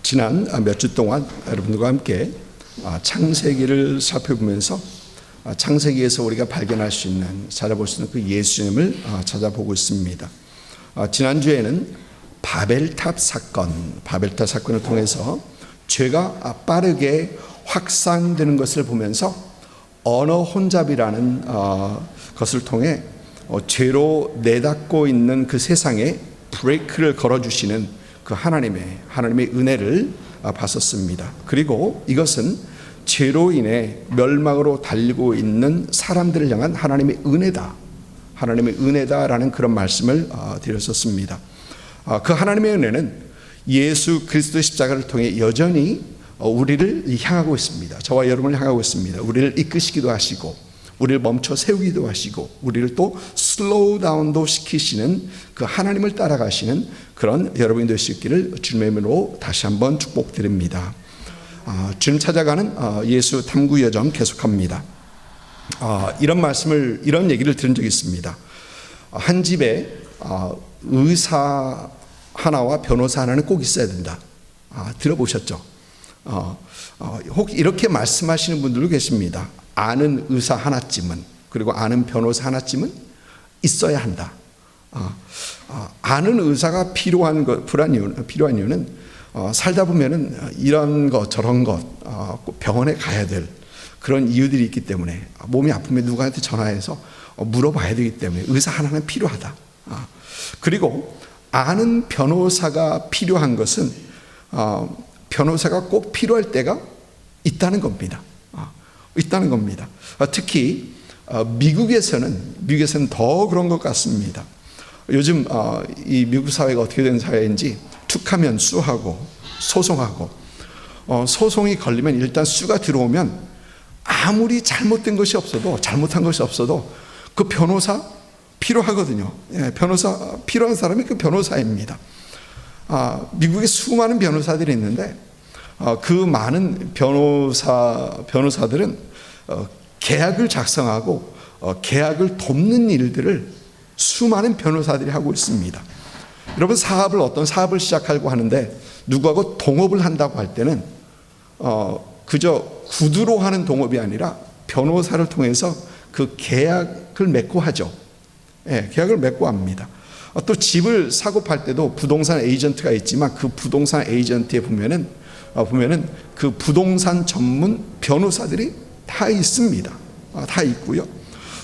지난 몇 주 동안 여러분들과 함께 창세기를 살펴보면서 창세기에서 우리가 발견할 수 있는, 찾아볼 수 있는 그 예수님을 찾아보고 있습니다. 지난주에는 바벨탑 사건을 통해서 죄가 빠르게 확산되는 것을 보면서 언어 혼잡이라는 것을 통해 죄로 내닫고 있는 그 세상에 브레이크를 걸어주시는 그 하나님의 은혜를 봤었습니다. 그리고 이것은 죄로 인해 멸망으로 달리고 있는 사람들을 향한 하나님의 은혜다라는 그런 말씀을 드렸었습니다. 그 하나님의 은혜는 예수 그리스도의 십자가를 통해 여전히 우리를 향하고 있습니다. 저와 여러분을 향하고 있습니다. 우리를 이끄시기도 하시고, 우리를 멈춰 세우기도 하시고, 우리를 또 슬로우 다운도 시키시는 그 하나님을 따라가시는 그런 여러분이 될 수 있기를 주님의 이름으로 다시 한번 축복드립니다. 주님 찾아가는 예수 탐구 여정 계속합니다. 이런 얘기를 들은 적이 있습니다. 한 집에 의사 하나와 변호사 하나는 꼭 있어야 된다. 들어보셨죠? 혹 이렇게 말씀하시는 분들도 계십니다. 아는 의사 하나쯤은, 그리고 아는 변호사 하나쯤은 있어야 한다. 아는 의사가 필요한 이유는 살다 보면은 이런 것 저런 것 꼭 병원에 가야 될 그런 이유들이 있기 때문에, 몸이 아프면 누구한테 전화해서 물어봐야 되기 때문에 의사 하나는 필요하다. 그리고 아는 변호사가 필요한 것은 변호사가 꼭 필요할 때가 있다는 겁니다. 특히 미국에서는 더 그런 것 같습니다. 요즘 이 미국 사회가 어떻게 된 사회인지, 툭하면 수하고 소송하고, 소송이 걸리면 일단 수가 들어오면 아무리 잘못한 것이 없어도 그 변호사 필요하거든요. 변호사 필요한 사람이 그 변호사입니다. 미국에 수많은 변호사들이 있는데 그 많은 변호사들은 계약을 작성하고 계약을 돕는 일들을 수많은 변호사들이 하고 있습니다. 여러분, 어떤 사업을 시작하려고 하는데 누구하고 동업을 한다고 할 때는 그저 구두로 하는 동업이 아니라 변호사를 통해서 그 계약을 맺고 하죠. 계약을 맺고 합니다. 또 집을 사고 팔 때도 부동산 에이전트가 있지만 그 부동산 에이전트에 보면은 그 부동산 전문 변호사들이 다 있습니다. 다 있고요.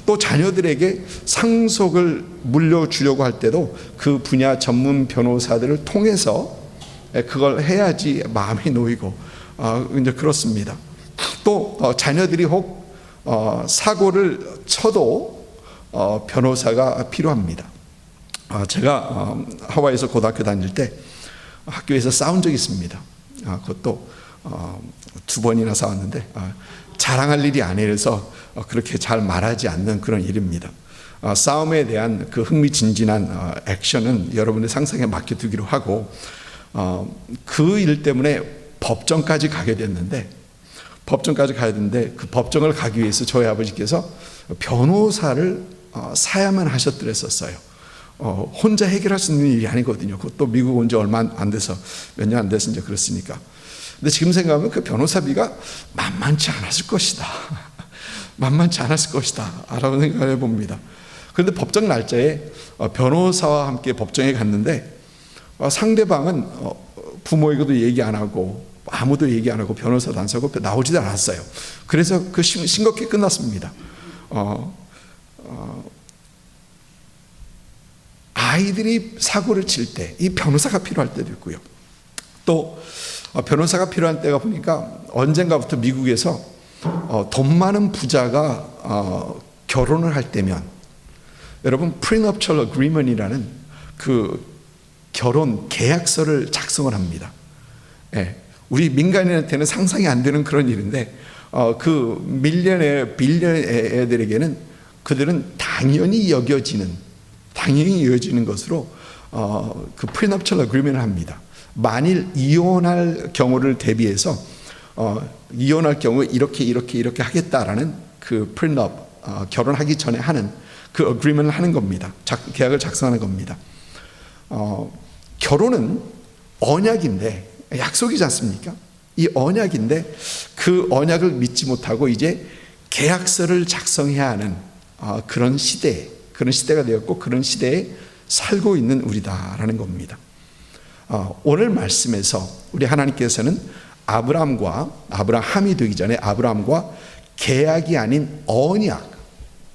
또 자녀들에게 상속을 물려주려고 할 때도 그 분야 전문 변호사들을 통해서 그걸 해야지 마음이 놓이고 이제 그렇습니다. 또 자녀들이 혹 사고를 쳐도 변호사가 필요합니다. 제가 하와이에서 고등학교 다닐 때 학교에서 싸운 적이 있습니다. 그것도 2번이나 싸웠는데 자랑할 일이 아니라서 그렇게 잘 말하지 않는 그런 일입니다. 싸움에 대한 그 흥미진진한 액션은 여러분의 상상에 맡겨두기로 하고, 그 일 때문에 법정까지 가게 됐는데 그 법정을 가기 위해서 저희 아버지께서 변호사를 사야만 하셨더랬었어요. 혼자 해결할 수 있는 일이 아니거든요. 그것도 미국 온 지 얼마 안 돼서, 몇 년 안 돼서 이제 그렇으니까. 근데 지금 생각하면 그 변호사비가 만만치 않았을 것이다 라고 생각을 해봅니다. 그런데 법정 날짜에 변호사와 함께 법정에 갔는데 상대방은 부모에게도 얘기 안 하고, 아무도 얘기 안 하고, 변호사도 안 사고 나오지도 않았어요. 그래서 그 싱겁게 끝났습니다. 아이들이 사고를 칠 때 이 변호사가 필요할 때도 있고요. 또 변호사가 필요한 때가 보니까 언젠가부터 미국에서 돈 많은 부자가 결혼을 할 때면, 여러분, prenuptial agreement이라는 그 결혼 계약서를 작성을 합니다. 우리 민간인한테는 상상이 안 되는 그런 일인데 그 빌리언에어들에게는 그들은 당연히 여겨지는 것으로 그 프리너프셜 어그리먼트를 합니다. 만일 이혼할 경우를 대비해서 이혼할 경우 이렇게 하겠다라는 그 프리너프, 결혼하기 전에 하는 그 어그리먼트를 하는 겁니다. 계약을 작성하는 겁니다. 결혼은 언약인데 약속이지 않습니까? 이 언약인데 그 언약을 믿지 못하고 이제 계약서를 작성해야 하는 그런 시대가 되었고 그런 시대에 살고 있는 우리다라는 겁니다. 오늘 말씀에서 우리 하나님께서는 아브라함이 되기 전에 아브라함과 계약이 아닌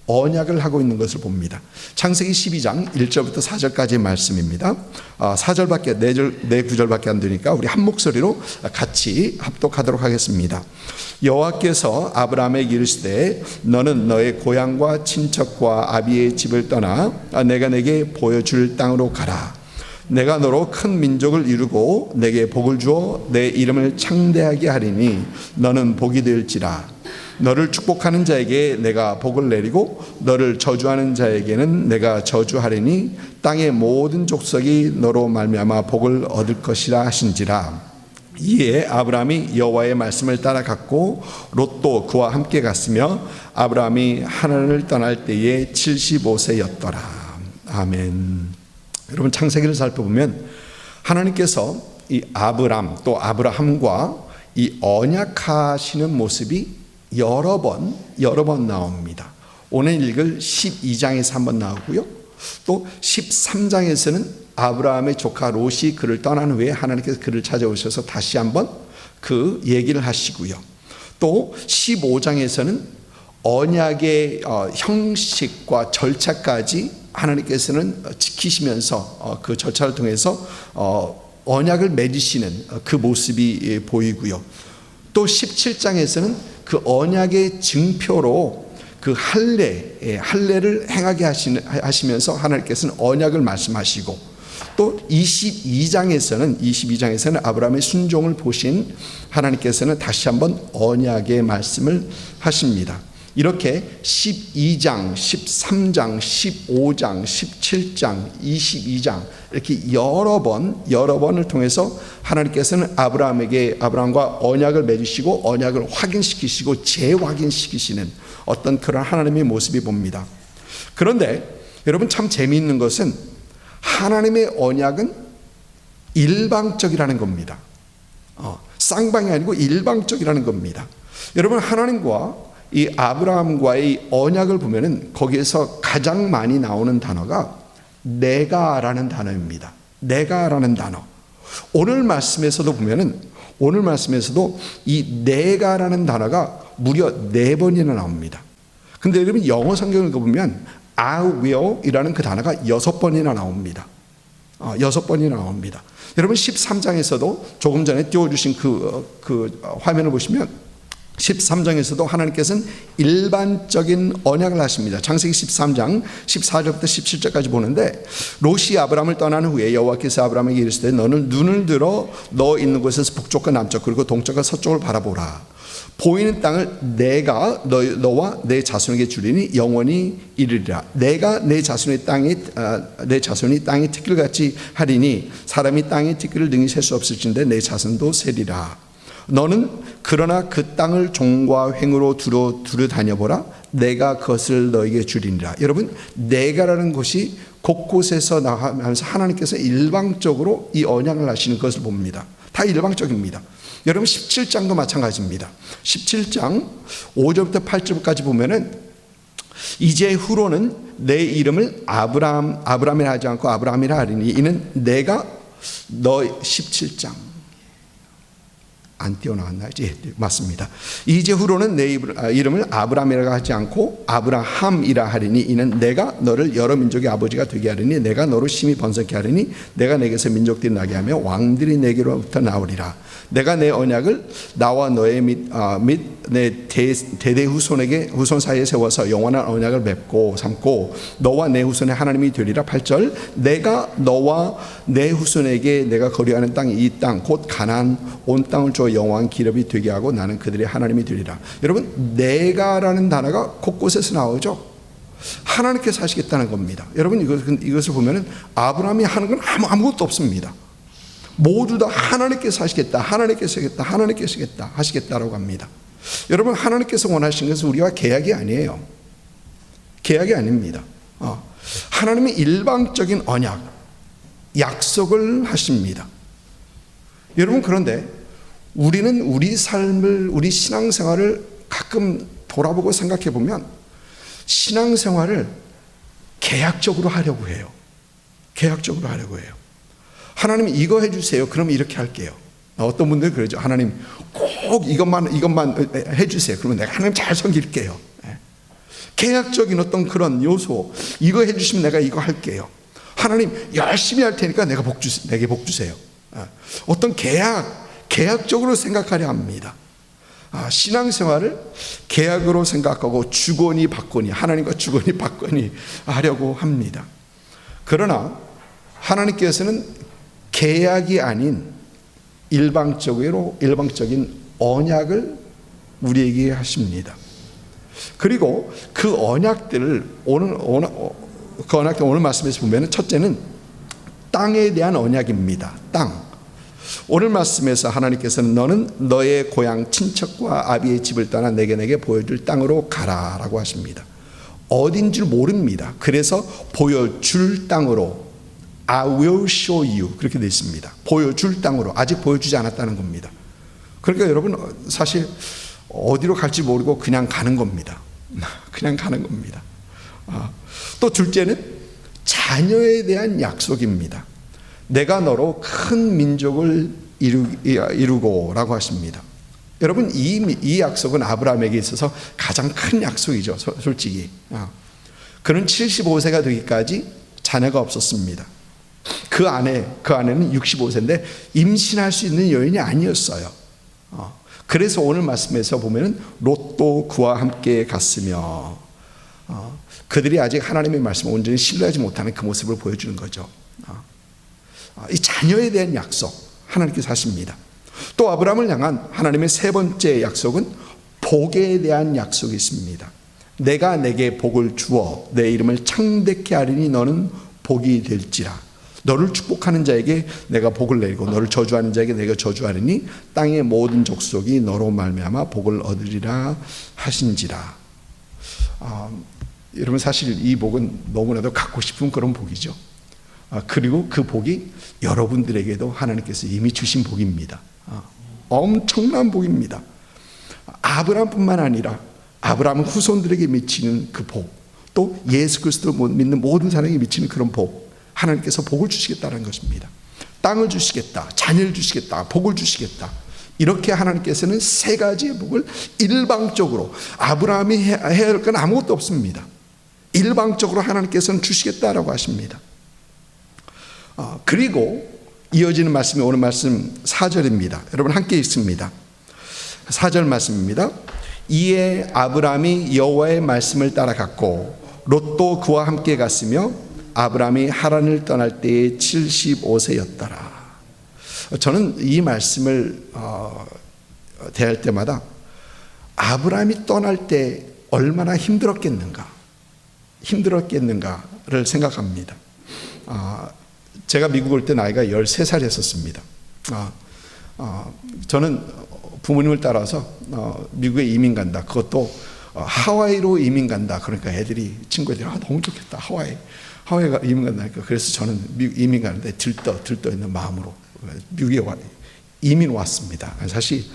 언약을 하고 있는 것을 봅니다. 창세기 12장 1절부터 4절까지의 말씀입니다. 4절밖에 4구절밖에 안 되니까 우리 한 목소리로 같이 합독하도록 하겠습니다. 여호와께서 아브라함에게 이르시되 너는 너의 고향과 친척과 아비의 집을 떠나 내가 내게 보여줄 땅으로 가라. 내가 너로 큰 민족을 이루고 내게 복을 주어 내 이름을 창대하게 하리니 너는 복이 될지라. 너를 축복하는 자에게 내가 복을 내리고 너를 저주하는 자에게는 내가 저주하리니 땅의 모든 족속이 너로 말미암아 복을 얻을 것이라 하신지라. 이에 아브라함이 여호와의 말씀을 따라갔고 롯도 그와 함께 갔으며 아브라함이 하나님을 떠날 때에 75세였더라. 아멘. 여러분, 창세기를 살펴보면 하나님께서 이 아브람 또 아브라함과 이 언약하시는 모습이 여러 번 나옵니다. 오늘 읽을 12장에서 한번 나오고요. 또 13장에서는 아브라함의 조카 롯이 그를 떠난 후에 하나님께서 그를 찾아오셔서 다시 한번 그 얘기를 하시고요. 또 15장에서는 언약의 형식과 절차까지 하나님께서는 지키시면서 그 절차를 통해서 언약을 맺으시는 그 모습이 보이고요. 또 17장에서는 그 언약의 증표로 그 할례를 행하게 하시면서 하나님께서는 언약을 말씀하시고 또 22장에서는 아브라함의 순종을 보신 하나님께서는 다시 한번 언약의 말씀을 하십니다. 이렇게 12장, 13장, 15장, 17장, 22장 이렇게 여러 번을 통해서 하나님께서는 아브라함과 언약을 맺으시고 언약을 확인시키시고 재확인시키시는 어떤 그런 하나님의 모습이 봅니다. 그런데 여러분, 참 재미있는 것은 하나님의 언약은 일방적이라는 겁니다. 쌍방이 아니고 일방적이라는 겁니다. 여러분, 하나님과 이 아브라함과의 언약을 보면은 거기에서 가장 많이 나오는 단어가 내가라는 단어입니다. 내가라는 단어. 오늘 말씀에서도 이 내가라는 단어가 무려 4번이나 나옵니다. 근데 여러분, 영어 성경을 보면 I will 이라는 그 단어가 6번이나 나옵니다. 6번이나 나옵니다. 여러분, 13장에서도 조금 전에 띄워주신 그 화면을 보시면 13장에서도 하나님께서는 일반적인 언약을 하십니다. 창세기 13장 14절부터 17절까지 보는데 롯이 아브라함을 떠난 후에 여호와께서 아브라함에게 이르시되 너는 눈을 들어 너 있는 곳에서 북쪽과 남쪽 그리고 동쪽과 서쪽을 바라보라. 보이는 땅을 내가 너와 내 자손에게 주리니 영원히 이르리라. 내가 내 자손이 땅의 티끌같이 하리니 사람이 땅의 티끌을 능히 셀 수 없을진데 내 자손도 세리라. 너는 그러나 그 땅을 종과 횡으로 두루 다녀보라. 내가 그것을 너에게 주리니라. 여러분, 내가라는 것이 곳곳에서 나오면서 하나님께서 일방적으로 이 언약을 하시는 것을 봅니다. 다 일방적입니다. 여러분, 17장도 마찬가지입니다. 17장 5절부터 8절까지 보면은 이제 후로는 내 이름을 아브라함이라 하지 않고 아브라함이라 하리니 이는 내가 너 17장 안 띄어나왔나요? 예, 맞습니다. 이제 후로는 내 이름을 아브라함이라 하지 않고 아브라함이라 하리니 이는 내가 너를 여러 민족의 아버지가 되게 하리니 내가 너로 심히 번성케 하리니 내가 내게서 민족들이 나게 하며 왕들이 내게로부터 나오리라. 내가 내 언약을 나와 너의 및 내 대대 후손 사이에 세워서 영원한 언약을 맺고 삼고 너와 내 후손의 하나님이 되리라. 8절 내가 너와 내 후손에게 내가 거류하는 땅 이 땅 곧 가나안 온 땅을 줘 영원한 기업이 되게 하고 나는 그들의 하나님이 되리라. 여러분, 내가라는 단어가 곳곳에서 나오죠. 하나님께서 하시겠다는 겁니다. 여러분, 이것을 보면은 아브라함이 하는 건 아무것도 없습니다. 모두 다 하나님께서 하시겠다, 하시겠다라고 합니다. 여러분, 하나님께서 원하신 것은 우리와 계약이 아니에요. 계약이 아닙니다. 하나님이 일방적인 언약, 약속을 하십니다. 여러분, 그런데 우리는 우리 삶을, 우리 신앙생활을 가끔 돌아보고 생각해 보면 신앙생활을 계약적으로 하려고 해요. 계약적으로 하려고 해요. 하나님 이거 해주세요. 그럼 이렇게 할게요. 어떤 분들은 그러죠. 하나님 꼭 이것만 해주세요. 그러면 내가 하나님 잘 섬길게요. 계약적인 어떤 그런 요소, 이거 해주시면 내가 이거 할게요. 하나님 열심히 할 테니까 내게 복 주세요. 어떤 계약적으로 생각하려 합니다. 신앙생활을 계약으로 생각하고 주거니 받거니, 하나님과 주거니 받거니 하려고 합니다. 그러나 하나님께서는 계약이 아닌 일방적인 언약을 우리에게 하십니다. 그리고 그 언약들을 오늘 말씀에서 보면, 첫째는 땅에 대한 언약입니다. 땅. 오늘 말씀에서 하나님께서는 너는 너의 고향 친척과 아비의 집을 떠나 내게 보여줄 땅으로 가라라고 하십니다. 어딘 줄 모릅니다. 그래서 보여줄 땅으로, I will show you, 그렇게 되어 있습니다. 보여줄 땅으로, 아직 보여주지 않았다는 겁니다. 그러니까 여러분, 사실 어디로 갈지 모르고 그냥 가는 겁니다. 그냥 가는 겁니다. 또 둘째는 자녀에 대한 약속입니다. 내가 너로 큰 민족을 이루고 라고 하십니다. 여러분, 이 약속은 아브라함에게 있어서 가장 큰 약속이죠. 솔직히 그는 75세가 되기까지 자녀가 없었습니다. 그 아내는 65세인데 임신할 수 있는 여인이 아니었어요. 그래서 오늘 말씀에서 보면은 롯도 그와 함께 갔으며, 그들이 아직 하나님의 말씀을 온전히 신뢰하지 못하는 그 모습을 보여주는 거죠. 이 자녀에 대한 약속 하나님께서 하십니다. 또 아브라함을 향한 하나님의 세 번째 약속은 복에 대한 약속이 있습니다. 내가 내게 복을 주어 내 이름을 창대케 하리니 너는 복이 될지라. 너를 축복하는 자에게 내가 복을 내리고 너를 저주하는 자에게 내가 저주하리니 땅의 모든 족속이 너로 말미암아 복을 얻으리라 하신지라. 여러분, 사실 이 복은 너무나도 갖고 싶은 그런 복이죠. 그리고 그 복이 여러분들에게도 하나님께서 이미 주신 복입니다. 엄청난 복입니다. 아브라함뿐만 아니라 아브라함 후손들에게 미치는 그 복, 또 예수 그리스도를 믿는 모든 사람에게 미치는 그런 복, 하나님께서 복을 주시겠다는 것입니다. 땅을 주시겠다, 자녀를 주시겠다, 복을 주시겠다. 이렇게 하나님께서는 세 가지의 복을 일방적으로, 아브라함이 해야 할 건 아무것도 없습니다. 일방적으로 하나님께서는 주시겠다라고 하십니다. 그리고 이어지는 말씀이 오늘 말씀 4절입니다. 여러분 함께 읽습니다. 4절 말씀입니다. 이에 아브라함이 여호와의 말씀을 따라갔고 롯도 그와 함께 갔으며 아브라함이 하란을 떠날 때에 75세였더라. 저는 이 말씀을 대할 때마다 아브라함이 떠날 때 얼마나 힘들었겠는가를 생각합니다. 제가 미국 올 때 나이가 13살이었습니다. 저는 부모님을 따라서 미국에 이민 간다. 그것도 하와이로 이민 간다. 그러니까 친구들이 너무 좋겠다. 하와이가 이민 간다니까. 그래서 저는 미국 이민 가는데 들떠 있는 마음으로 미국에 이민 왔습니다. 사실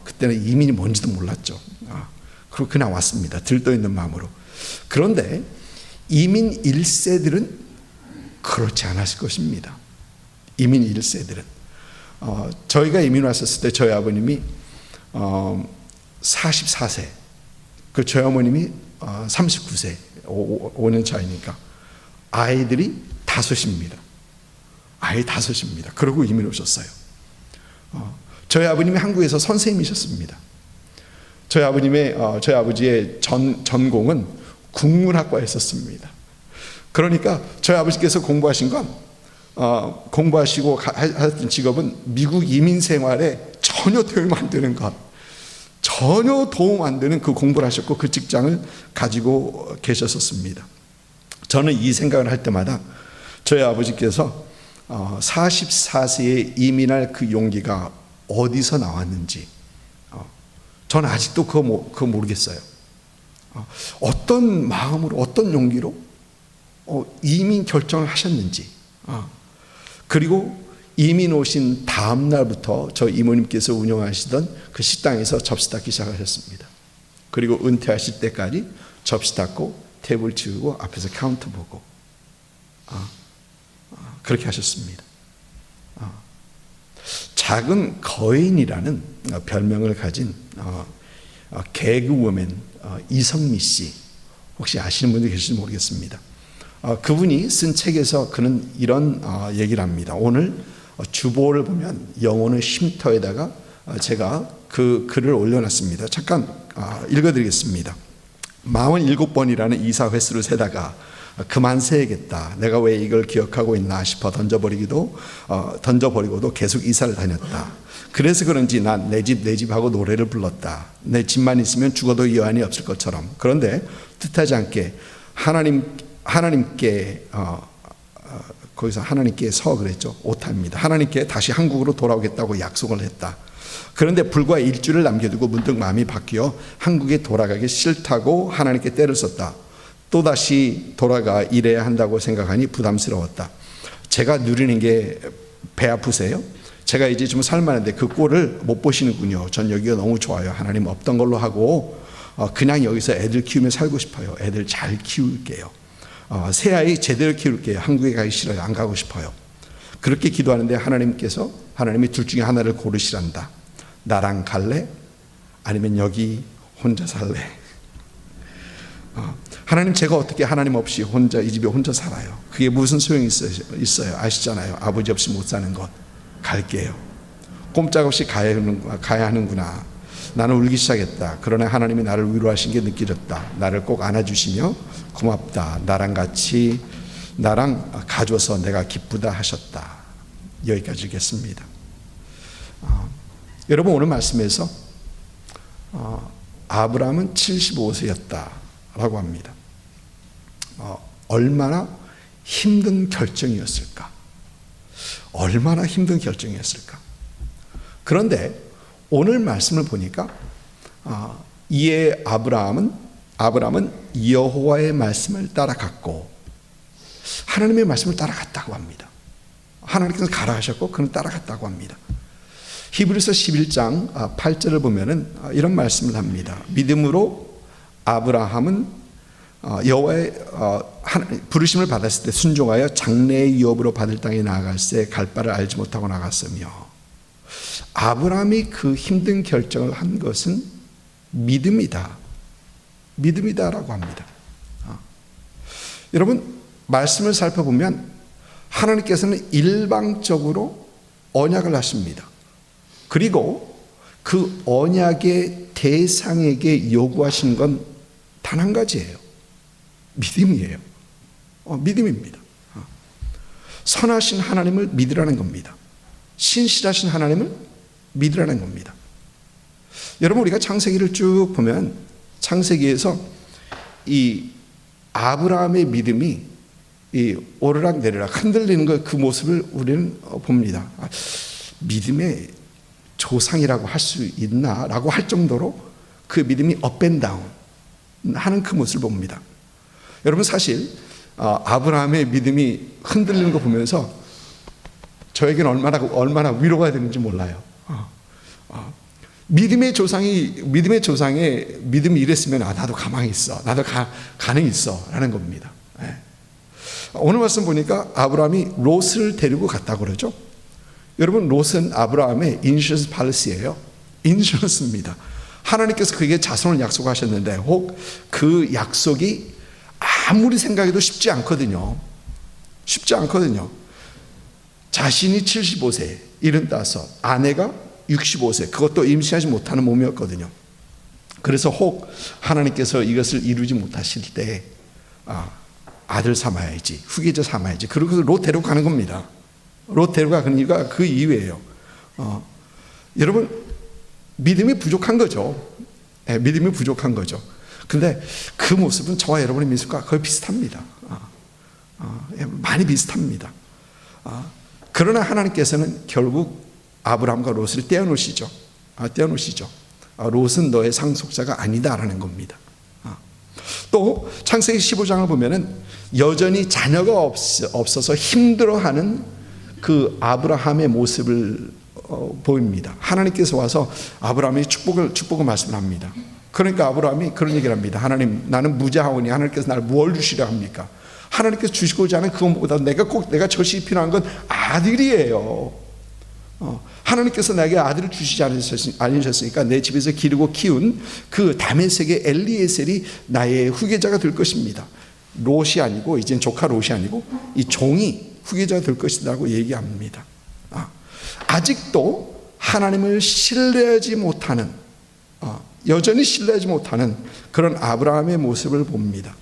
그때는 이민이 뭔지도 몰랐죠. 그리고 그냥 왔습니다. 들떠 있는 마음으로. 그런데 이민 1세들은 그렇지 않았을 것입니다. 이민 1세들은 저희가 이민 왔었을 때 저희 아버님이 44세, 그 저희 어머님이 39세, 5년 차이니까 아이들이 5입니다. 아이 5입니다. 그러고 이민 오셨어요. 저희 아버님이 한국에서 선생님이셨습니다. 저희 아버지의 전공은 국문학과였었습니다. 그러니까 저희 아버지께서 공부하신 건 공부하시고 하셨던 직업은 미국 이민 생활에 전혀 도움 안 되는 것, 전혀 도움 안 되는 그 공부를 하셨고 그 직장을 가지고 계셨었습니다. 저는 이 생각을 할 때마다 저희 아버지께서 44세에 이민할 그 용기가 어디서 나왔는지 저는 아직도 그거 모르겠어요. 어떤 마음으로, 어떤 용기로 이민 결정을 하셨는지, 그리고 이민 오신 다음 날부터 저 이모님께서 운영하시던 그 식당에서 접시 닦기 시작하셨습니다. 그리고 은퇴하실 때까지 접시 닦고 테이블 치우고 앞에서 카운터 보고 그렇게 하셨습니다. 작은 거인이라는 별명을 가진 개그우먼 이성미 씨, 혹시 아시는 분들 계실지 모르겠습니다. 그분이 쓴 책에서 그는 이런 얘기를 합니다. 오늘 주보를 보면 영혼의 쉼터에다가 제가 그 글을 올려놨습니다. 잠깐 읽어드리겠습니다. 47번이라는 이사 횟수를 세다가 그만 세야겠다. 내가 왜 이걸 기억하고 있나 싶어 던져버리고도 계속 이사를 다녔다. 그래서 그런지 난 내 집 하고 노래를 불렀다. 내 집만 있으면 죽어도 여한이 없을 것처럼. 그런데 뜻하지 않게 하나님께 거기서 하나님께서 그랬죠. 오타입니다. 하나님께 다시 한국으로 돌아오겠다고 약속을 했다. 그런데 불과 일주일을 남겨두고 문득 마음이 바뀌어 한국에 돌아가기 싫다고 하나님께 때를 썼다. 또다시 돌아가 일해야 한다고 생각하니 부담스러웠다. 제가 누리는 게 배 아프세요? 제가 이제 좀 살만한데 그 꼴을 못 보시는군요. 전 여기가 너무 좋아요. 하나님 없던 걸로 하고 그냥 여기서 애들 키우며 살고 싶어요. 애들 잘 키울게요. 새 아이 제대로 키울게요. 한국에 가기 싫어요. 안 가고 싶어요. 그렇게 기도하는데 하나님이 둘 중에 하나를 고르시란다. 나랑 갈래? 아니면 여기 혼자 살래? 하나님, 제가 어떻게 하나님 없이 혼자 이 집에 혼자 살아요? 그게 무슨 소용이 있어요? 아시잖아요. 아버지 없이 못 사는 것. 갈게요. 꼼짝없이 가야 하는구나. 나는 울기 시작했다. 그러나 하나님이 나를 위로하신 게 느껴졌다. 나를 꼭 안아주시며 고맙다. 나랑 가줘서 내가 기쁘다 하셨다. 여기까지 읽겠습니다. 여러분, 오늘 말씀에서 아브라함은 75세였다라고 합니다. 얼마나 힘든 결정이었을까? 얼마나 힘든 결정이었을까? 그런데 오늘 말씀을 보니까 이에 아브라함은 여호와의 말씀을 따라갔고 하나님의 말씀을 따라갔다고 합니다. 하나님께서 가라 하셨고 그는 따라갔다고 합니다. 히브리서 11장 8절을 보면은 이런 말씀을 합니다. 믿음으로 아브라함은 여호와의 부르심을 받았을 때 순종하여 장래의 유업으로 받을 땅에 나아갈새 갈 바를 알지 못하고 나갔으며, 아브라함이 그 힘든 결정을 한 것은 믿음이다라고 합니다. 여러분, 말씀을 살펴보면 하나님께서는 일방적으로 언약을 하십니다. 그리고 그 언약의 대상에게 요구하신 건 단 한 가지예요. 믿음이에요. 믿음입니다. 선하신 하나님을 믿으라는 겁니다. 신실하신 하나님을 믿으라는 겁니다. 여러분, 우리가 창세기를 쭉 보면 창세기에서 이 아브라함의 믿음이 이 오르락 내리락 흔들리는 그 모습을 우리는 봅니다. 믿음의 조상이라고 할 수 있나라고 할 정도로 그 믿음이 업앤다운 하는 그 모습을 봅니다. 여러분, 사실 아브라함의 믿음이 흔들리는 거 보면서 저에게는 얼마나 위로가 되는지 몰라요. 믿음의 조상의 믿음이 이랬으면 나도 가만히 있어, 나도 가능히 있어 라는 겁니다. 오늘 말씀 보니까 아브라함이 롯을 데리고 갔다고 그러죠. 여러분, 롯은 아브라함의 인슈런스 팔리시예요. 인슈런스입니다. 하나님께서 그에게 자손을 약속하셨는데 혹 그 약속이 아무리 생각해도 쉽지 않거든요. 자신이 75세, 75, 아내가 65세, 그것도 임신하지 못하는 몸이었거든요. 그래서 혹 하나님께서 이것을 이루지 못하실 때 아들 삼아야지, 후계자 삼아야지, 그러고서 롯 데리고 가는 겁니다. 롯 데려가는 이유가 그 이유예요. 여러분, 믿음이 부족한 거죠. 믿음이 부족한 거죠. 근데 그 모습은 저와 여러분의 모습과 거의 비슷합니다. 많이 비슷합니다. 그러나 하나님께서는 결국 아브라함과 롯을 떼어놓으시죠. 롯은 너의 상속자가 아니다라는 겁니다. 또 창세기 15장을 보면은 여전히 자녀가 없어서 힘들어하는 그 아브라함의 모습을 보입니다. 하나님께서 와서 아브라함이 축복을 말씀을 합니다. 그러니까 아브라함이 그런 얘기를 합니다. 하나님, 나는 무자하오니 하나님께서 나를 무엇을 주시려 합니까? 하나님께서 주시고자 하는 그것보다 내가 절실히 필요한 건 아들이에요. 하나님께서 나에게 아들을 주시지 않으셨으니까 내 집에서 기르고 키운 그 다메섹의 엘리에셀이 나의 후계자가 될 것입니다. 롯이 아니고, 이젠 조카 롯이 아니고 이 종이 후계자가 될 것이라고 얘기합니다. 아직도 하나님을 신뢰하지 못하는, 여전히 신뢰하지 못하는 그런 아브라함의 모습을 봅니다.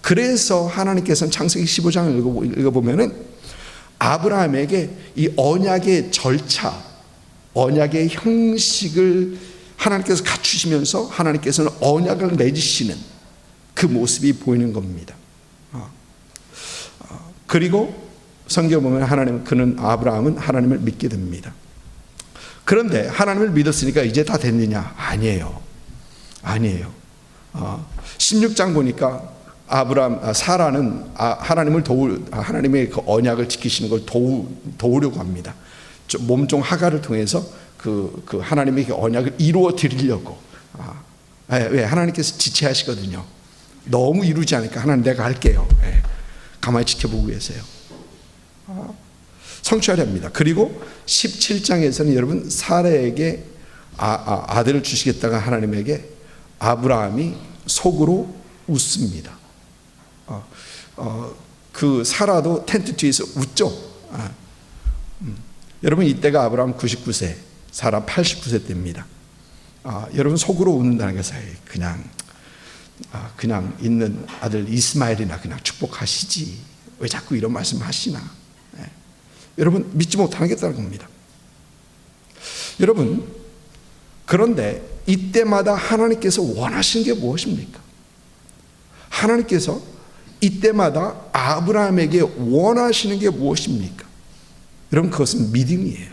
그래서 하나님께서는 창세기 15장을 읽어보면은 아브라함에게 이 언약의 절차, 언약의 형식을 하나님께서 갖추시면서 하나님께서는 언약을 맺으시는 그 모습이 보이는 겁니다. 그리고 성경에 보면 아브라함은 하나님을 믿게 됩니다. 그런데 하나님을 믿었으니까 이제 다 됐느냐? 아니에요. 16장 보니까 사라는 하나님의 그 언약을 지키시는 걸 도우려고 합니다. 몸종 하갈을 통해서 그 하나님의 그 언약을 이루어 드리려고. 왜? 하나님께서 지체하시거든요. 너무 이루지 않으니까 하나님 내가 할게요. 가만히 지켜보고 계세요. 성취하려 합니다. 그리고 17장에서는 여러분 사라에게 아들을 주시겠다가 하나님에게 아브라함이 속으로 웃습니다. 그 사라도 텐트 뒤에서 웃죠. 여러분 이때가 아브라함 99세, 사라 89세 때입니다. 여러분 속으로 웃는다는 것은 그냥 있는 아들 이스마엘이나 그냥 축복하시지. 왜 자꾸 이런 말씀 하시나? 여러분 믿지 못하겠다는 겁니다. 여러분 그런데 이때마다 하나님께서 원하시는 게 무엇입니까? 하나님께서 이때마다 아브라함에게 원하시는 게 무엇입니까? 여러분 그것은 믿음이에요.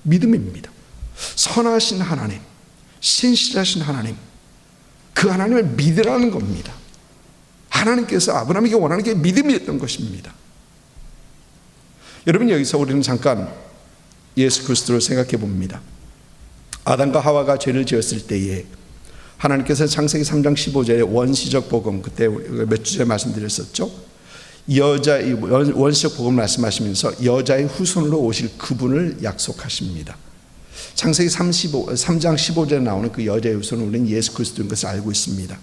믿음입니다. 선하신 하나님, 신실하신 하나님, 그 하나님을 믿으라는 겁니다. 하나님께서 아브라함에게 원하는 게 믿음이었던 것입니다. 여러분 여기서 우리는 잠깐 예수 그리스도를 생각해 봅니다. 아담과 하와가 죄를 지었을 때에 하나님께서 창세기 3장 15절에 원시적 복음, 그때 몇 주째 말씀드렸었죠. 원시적 복음 말씀하시면서 여자의 후손으로 오실 그분을 약속하십니다. 창세기 3장 15절에 나오는 그 여자의 후손은 우리는 예수 그리스도인 것을 알고 있습니다.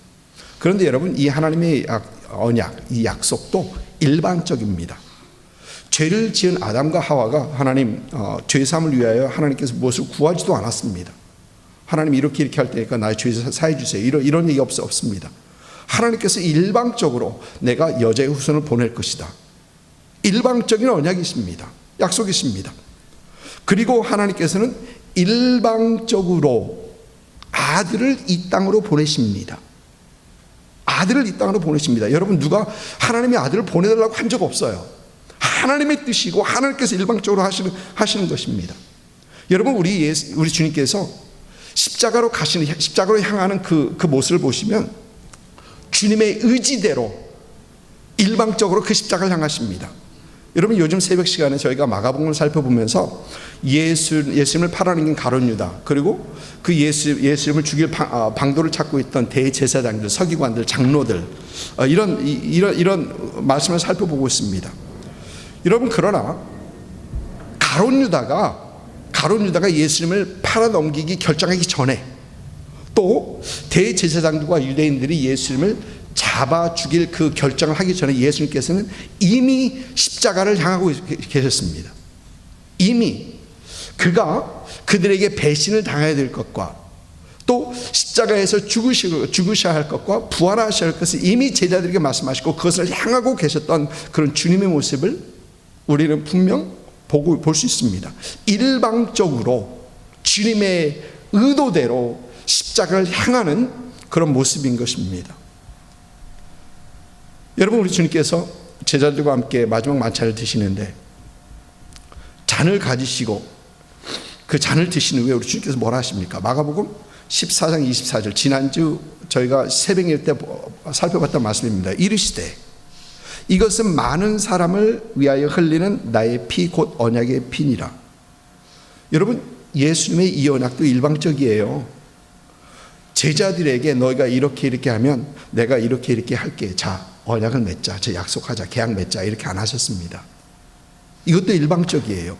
그런데 여러분 이 하나님의 언약, 이 약속도 일반적입니다. 죄를 지은 아담과 하와가 하나님 죄사함을 위하여 하나님께서 무엇을 구하지도 않았습니다. 하나님 이렇게 할 테니까 나의 죄 사해 주세요. 이런 얘기 없습니다. 하나님께서 일방적으로 내가 여자의 후손을 보낼 것이다. 일방적인 언약이십니다. 약속이십니다. 그리고 하나님께서는 일방적으로 아들을 이 땅으로 보내십니다. 아들을 이 땅으로 보내십니다. 여러분 누가 하나님의 아들을 보내달라고 한 적 없어요. 하나님의 뜻이고 하나님께서 일방적으로 하시는 것입니다. 여러분 우리 주님께서 십자가로 향하는 그 모습을 보시면 주님의 의지대로 일방적으로 그 십자가를 향하십니다. 여러분 요즘 새벽 시간에 저희가 마가복음을 살펴보면서 예수님을 팔아넘긴 가룟 유다, 그리고 그 예수님을 죽일 방도를 찾고 있던 대제사장들, 서기관들, 장로들, 이런 말씀을 살펴보고 있습니다. 여러분 그러나 가룟 유다가 예수님을 팔아넘기기 결정하기 전에 또 대제사장들과 유대인들이 예수님을 잡아 죽일 그 결정을 하기 전에 예수님께서는 이미 십자가를 향하고 계셨습니다. 이미 그들에게 배신을 당해야 될 것과 또 십자가에서 죽으셔야 할 것과 부활하셔야 할 것을 이미 제자들에게 말씀하시고 그것을 향하고 계셨던 그런 주님의 모습을 우리는 분명 볼 수 있습니다. 일방적으로 주님의 의도대로 십자가를 향하는 그런 모습인 것입니다. 여러분 우리 주님께서 제자들과 함께 마지막 만찬을 드시는데 잔을 가지시고 그 잔을 드신 후에 우리 주님께서 뭐라 하십니까? 마가복음 14장 24절, 지난주 저희가 새벽일 때 살펴봤던 말씀입니다. 이르시되 이것은 많은 사람을 위하여 흘리는 나의 피 곧 언약의 피니라. 여러분, 예수님의 이 언약도 일방적이에요. 제자들에게 너희가 이렇게 하면 내가 이렇게 할게. 자, 언약을 맺자. 저 약속하자. 계약 맺자. 이렇게 안 하셨습니다. 이것도 일방적이에요.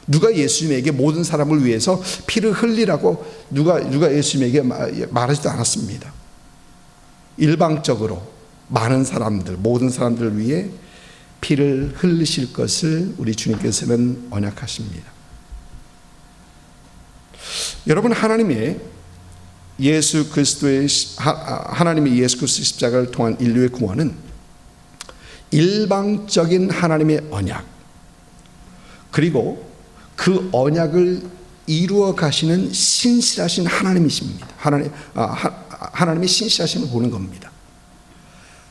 누가 예수님에게 모든 사람을 위해서 피를 흘리라고 누가 예수님에게 말하지도 않았습니다. 일방적으로 많은 사람들, 모든 사람들을 위해 피를 흘리실 것을 우리 주님께서는 언약하십니다. 여러분, 하나님의 예수 그리스도의 십자가를 통한 인류의 구원은 일방적인 하나님의 언약, 그리고 그 언약을 이루어 가시는 신실하신 하나님이십니다. 하나님의 신실하심을 보는 겁니다.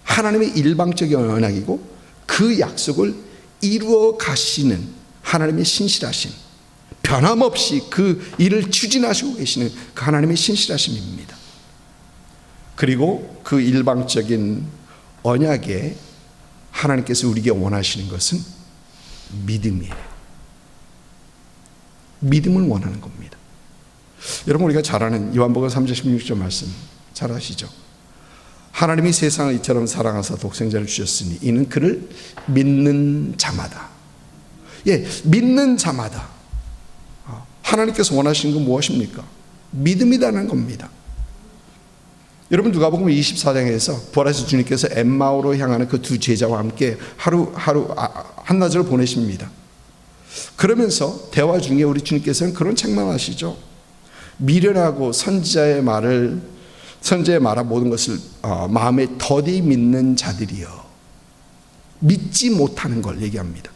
하나님의 일방적인 언약이고 그 약속을 이루어 가시는 하나님의 신실하심, 변함없이 그 일을 추진하시고 계시는 그 하나님의 신실하심입니다. 그리고 그 일방적인 언약에 하나님께서 우리에게 원하시는 것은 믿음이에요. 믿음을 원하는 겁니다. 여러분, 우리가 잘 아는 요한복음 3장 16절 말씀 잘 아시죠? 하나님이 세상을 이처럼 사랑하사 독생자를 주셨으니 이는 그를 믿는 자마다, 믿는 자마다. 하나님께서 원하시는 건 무엇입니까? 믿음이라는 겁니다. 여러분, 누가복음 24장에서 부활하신 주님께서 엠마오로 향하는 그 두 제자와 함께 하루 한낮을 보내십니다. 그러면서 대화 중에 우리 주님께서는 그런 책망하시죠. 미련하고 선지자의 말한 모든 것을 마음에 더디 믿는 자들이여. 믿지 못하는 걸 얘기합니다.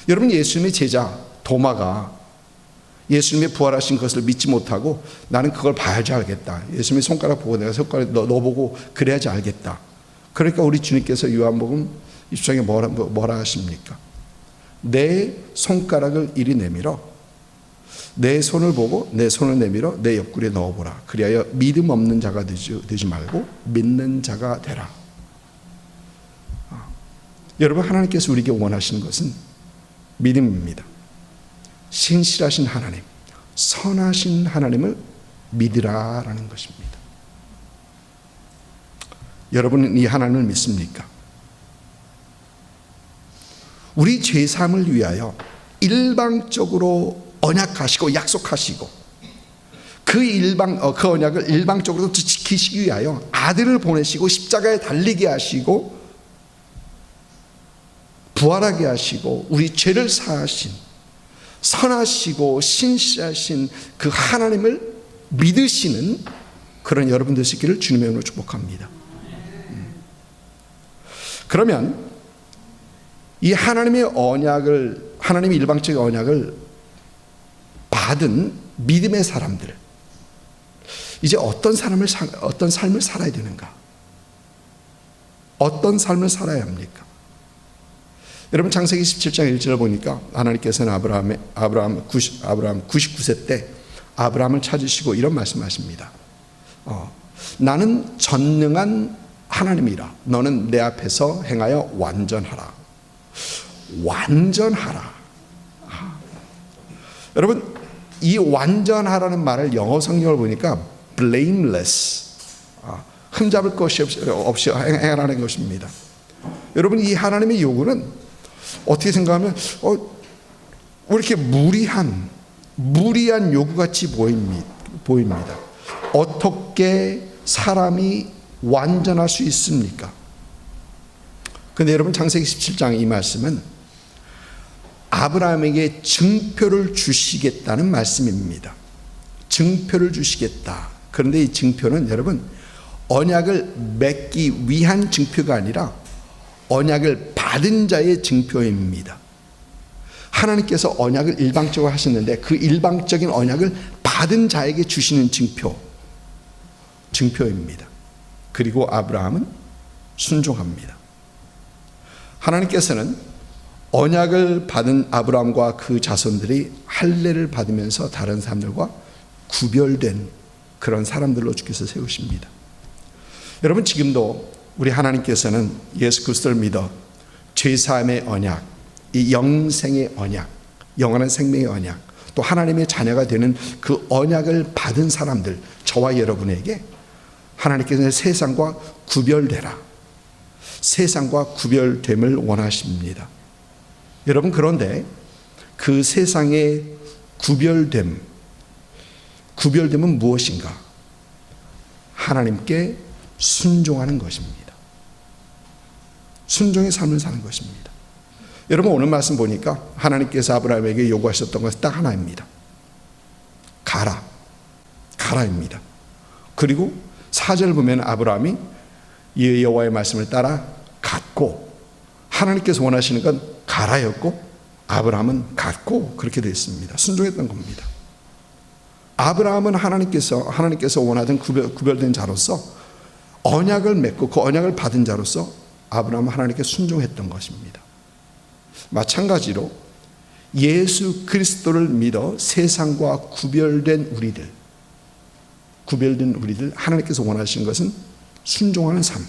여러분, 예수님의 제자 도마가 예수님의 부활하신 것을 믿지 못하고 나는 그걸 봐야지 알겠다. 예수님의 손가락 보고 내가 손가락 너 보고 그래야지 알겠다. 그러니까 우리 주님께서 요한복음 20장에 뭐라 하십니까? 내 손가락을 이리 내밀어 내 손을 보고 내 손을 내밀어 내 옆구리에 넣어보라. 그리하여 믿음 없는 자가 되지 말고 믿는 자가 되라. 여러분, 하나님께서 우리에게 원하시는 것은 믿음입니다. 신실하신 하나님, 선하신 하나님을 믿으라라는 것입니다. 여러분은 이 하나님을 믿습니까? 우리 죄사함을 위하여 일방적으로 언약하시고 약속하시고 그 언약을 일방적으로 지키시기 위하여 아들을 보내시고 십자가에 달리게 하시고 부활하게 하시고 우리 죄를 사하신 선하시고 신실하신 그 하나님을 믿으시는 그런 여러분 되시기를 주님의 이름으로 축복합니다. 그러면 이 하나님의 일방적인 언약을 받은 믿음의 사람들, 이제 어떤 삶을 살아야 되는가? 어떤 삶을 살아야 합니까? 여러분, 창세기 17장 1절을 보니까 하나님께서는 아브라함 99세 때 아브라함을 찾으시고 이런 말씀하십니다. 나는 전능한 하나님이라. 너는 내 앞에서 행하여 완전하라. 완전하라. 여러분, 이 완전하라는 말을 영어 성경을 보니까 blameless, 흠잡을 것이 없이 행하라는 것입니다. 여러분, 이 하나님의 요구는 어떻게 생각하면 왜 이렇게 무리한 요구같이 보입니다. 어떻게 사람이 완전할 수 있습니까? 그런데 여러분, 창세기 17장 이 말씀은 아브라함에게 증표를 주시겠다는 말씀입니다. 증표를 주시겠다. 그런데 이 증표는 여러분, 언약을 맺기 위한 증표가 아니라 언약을 받은 자의 증표입니다. 하나님께서 언약을 일방적으로 하셨는데 그 일방적인 언약을 받은 자에게 주시는 증표입니다. 그리고 아브라함은 순종합니다. 하나님께서는 언약을 받은 아브라함과 그 자손들이 할례를 받으면서 다른 사람들과 구별된 그런 사람들로 주께서 세우십니다. 여러분, 지금도 우리 하나님께서는 예수 그리스도를 믿어 죄사함의 언약, 이 영생의 언약, 영원한 생명의 언약, 또 하나님의 자녀가 되는 그 언약을 받은 사람들, 저와 여러분에게 하나님께서는 세상과 구별되라, 세상과 구별됨을 원하십니다. 여러분, 그런데 그 세상의 구별됨은 무엇인가? 하나님께 순종하는 것입니다. 순종의 삶을 사는 것입니다. 여러분, 오늘 말씀 보니까 하나님께서 아브라함에게 요구하셨던 것은 딱 하나입니다. 가라입니다. 그리고 4절 보면 아브라함이 여호와의 말씀을 따라 갔고, 하나님께서 원하시는 건 가라였고 아브라함은 갔고, 그렇게 되어 있습니다. 순종했던 겁니다. 아브라함은 하나님께서 원하던 구별된 자로서 언약을 맺고 그 언약을 받은 자로서 아브라함은 하나님께 순종했던 것입니다. 마찬가지로 예수 그리스도를 믿어 세상과 구별된 우리들, 하나님께서 원하시는 것은 순종하는 삶,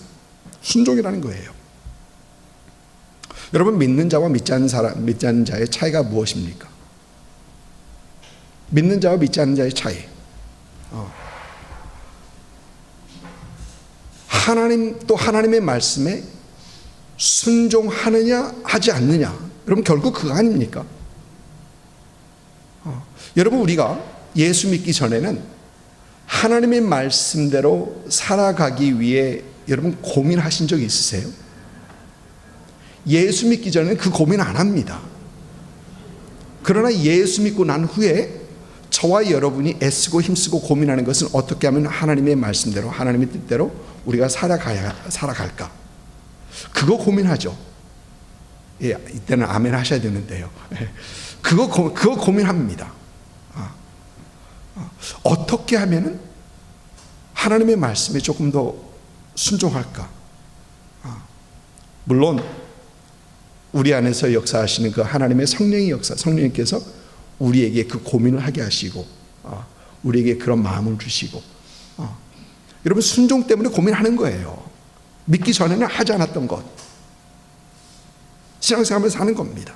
순종이라는 거예요. 여러분, 믿는 자와 믿지 않는 자의 차이가 무엇입니까? 믿는 자와 믿지 않는 자의 차이. 하나님의 말씀에 순종하느냐 하지 않느냐, 여러분, 결국 그거 아닙니까? 여러분, 우리가 예수 믿기 전에는 하나님의 말씀대로 살아가기 위해 여러분 고민하신 적 있으세요? 예수 믿기 전에는 그 고민 안 합니다. 그러나 예수 믿고 난 후에 저와 여러분이 애쓰고 힘쓰고 고민하는 것은 어떻게 하면 하나님의 말씀대로, 하나님의 뜻대로 우리가 살아갈까? 그거 고민하죠. 예, 이때는 아멘 하셔야 되는데요. 그거 고민합니다. 어떻게 하면은 하나님의 말씀에 조금 더 순종할까? 물론 우리 안에서 역사하시는 그 하나님의 성령의 역사, 성령님께서 우리에게 그 고민을 하게 하시고 우리에게 그런 마음을 주시고, 여러분, 순종 때문에 고민하는 거예요. 믿기 전에는 하지 않았던 것, 신앙생활을 사는 겁니다.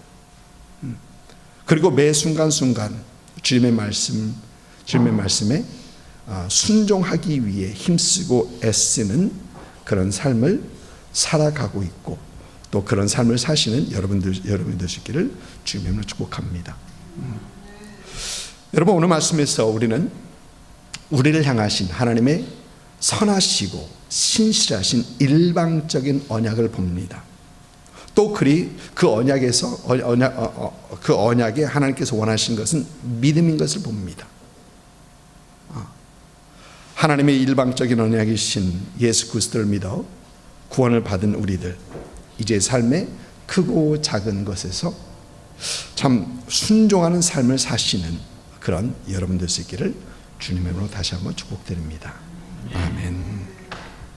그리고 매 순간순간 주님의 말씀에 순종하기 위해 힘쓰고 애쓰는 그런 삶을 살아가고 있고, 또 그런 삶을 사시는 여러분들 되시기를 주님의 이름으로 축복합니다. 여러분, 오늘 말씀에서 우리는 우리를 향하신 하나님의 선하시고 신실하신 일방적인 언약을 봅니다. 또 그 언약에 하나님께서 원하신 것은 믿음인 것을 봅니다. 하나님의 일방적인 언약이신 예수 그리스도를 믿어 구원을 받은 우리들, 이제 삶의 크고 작은 것에서 참 순종하는 삶을 사시는 그런 여러분들 수 있기를 주님의 이름으로 다시 한번 축복드립니다. 아멘.